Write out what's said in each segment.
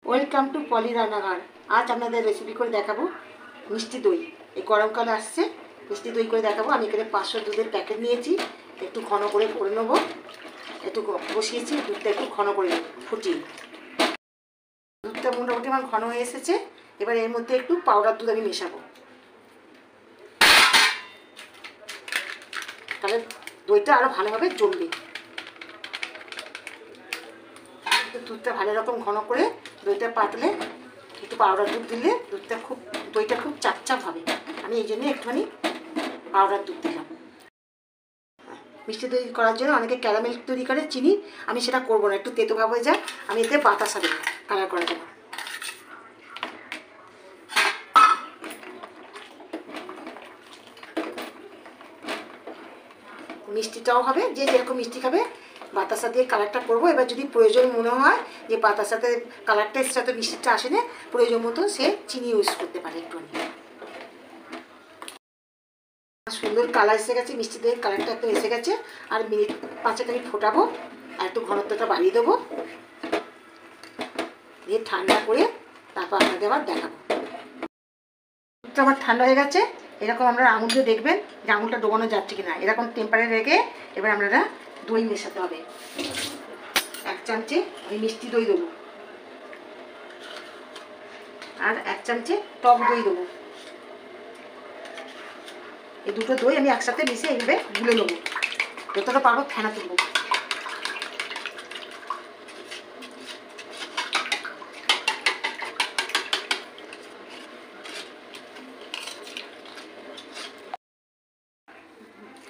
Welcome to পলি রান্নাঘর। আজ আপনাদের রেসিপি করে দেখাবো মিষ্টি দই। এই গরমকাল আসছে, মিষ্টি দই করে দেখাবো। আমি এখানে 500 দুধের প্যাকেট নিয়েছি, একটু ঘন করে নেবো। একটু বসিয়েছি, দুধটা একটু ঘন করে ফুটিয়ে। দুধটা মোটামুটি আমার ঘন হয়ে এসেছে। এবার এর মধ্যে একটু পাউডার দুধ আমি মেশাবো, তাহলে দইটা আরও ভালোভাবে জমবে। দুধটা ভালো রকম ঘন করে দইটা পাতলে একটু পাউডার দুধ দিলে দইটা খুব চাপচাপ হবে। আমি এই জন্য একটুখানি পাউডার দুধ দিলাম। মিষ্টি দই করার জন্য অনেকে ক্যারামেল তৈরি করে চিনি, আমি সেটা করবো না, একটু তেতো ভাব হয়ে যায়। আমি এতে বাতাসা দেবো কালার করার জন্য। মিষ্টিটাও হবে, যে যেরকম মিষ্টি খাবে বাতাসা দিয়ে কালারটা করবো। এবার যদি প্রয়োজন মনে হয় যে বাতাসাতে কালারটা এসে সাথে মিষ্টিটা আসে না, প্রয়োজন মতো সে চিনি ইউজ করতে পারে একটুখানি। সুন্দর কালার এসে গেছে, মিষ্টি দইয়ের কালারটা একটু এসে গেছে। আর মিনিট 5 আমি ফোটাবো, আর একটু ঘনত্বটা বাড়িয়ে দেবো, দিয়ে ঠান্ডা করে তারপর আপনাদের আবার দেখাবো। দুধটা আমার ঠান্ডা হয়ে গেছে। এরকম আমরা আঙুল দিয়ে দেখবেন যে আঙুলটা ডোবানো যাচ্ছে কিনা। এরকম টেম্পারে রেখে এবার আপনারা দই মেশাতে হবে। 1 চামচে আমি মিষ্টি দই দেবো, আর 1 চামচে টক দই দেবো। এই দুটো দই আমি একসাথে মিশিয়ে এইভাবে গুলে নেবো, যতটা পারবো ফেনা তুলবো।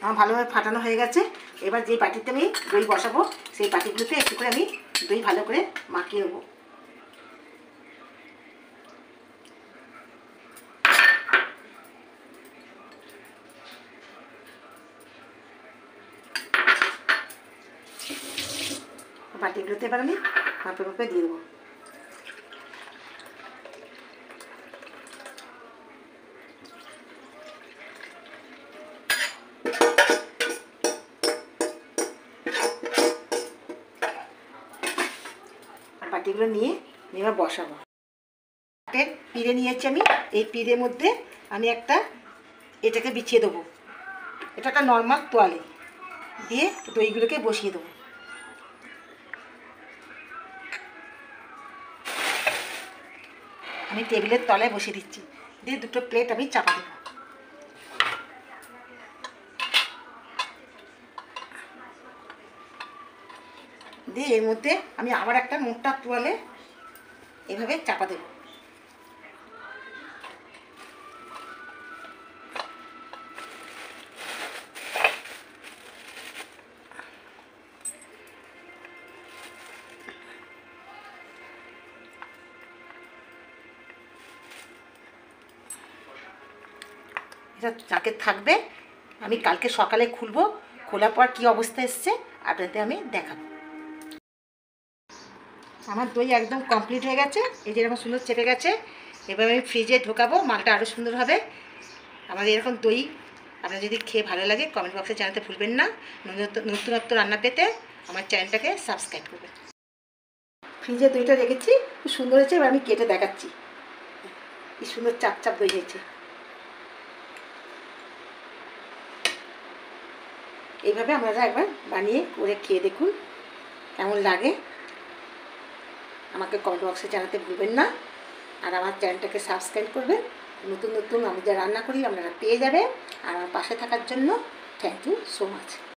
আমার ভালোভাবে ফাটানো হয়ে গেছে। এবার যে বাটিতে আমি দই বসাবো সেই বাটিগুলোতে একটু করে আমি দই ভালো করে মাখিয়ে নেবো। বাটিগুলোতে এবার আমি মাপে মাপে দিয়ে দেবো। বাটিগুলো নিয়ে এবার বসাবো। পিড়ে নিয়েছি আমি, এই পিড়ের মধ্যে আমি এটাকে বিছিয়ে দেবো। এটা একটা নর্মাল তোয়ালে দিয়ে দইগুলোকে বসিয়ে দেবো। আমি টেবিলের তলায় বসিয়ে দিচ্ছি, দিয়ে দুটো প্লেট আমি চাপা দেবো। দিয়ে এর মধ্যে আমি আবার একটা মোটা তোয়ালে এভাবে চাপা দেবো। এটা যাকে থাকবে আমি কালকে সকালে খুলবো, খোলার পর কী অবস্থা এসছে আপনাদের আমি দেখাবো। আমার দই একদম কমপ্লিট হয়ে গেছে, এই যে এরকম সুন্দর চেপে গেছে। এবার আমি ফ্রিজে ঢোকাবো, মালটা আরও সুন্দর হবে। আমাদের এরকম দই আপনার যদি খেয়ে ভালো লাগে কমেন্ট বক্সে জানাতে ভুলবেন না। নতুনত্ব রান্না পেতে আমার চ্যানেলটাকে সাবস্ক্রাইব করবেন। ফ্রিজে দইটা রেখেছি, খুব সুন্দর হয়েছে। এবার আমি কেটে দেখাচ্ছি, কি সুন্দর চাপ চাপ দই হয়েছে। এইভাবে আপনারা একবার বানিয়ে করে খেয়ে দেখুন কেমন লাগে। আমাকে কমেন্ট বক্সে জানাতে ভুলবেন না। আর আমার চ্যানেলটাকে সাবস্ক্রাইব করবেন। নতুন নতুন আমি যা রান্না করি আপনারা পেয়ে যাবেন। আর আমার পাশে থাকার জন্য থ্যাংক ইউ সো মাচ।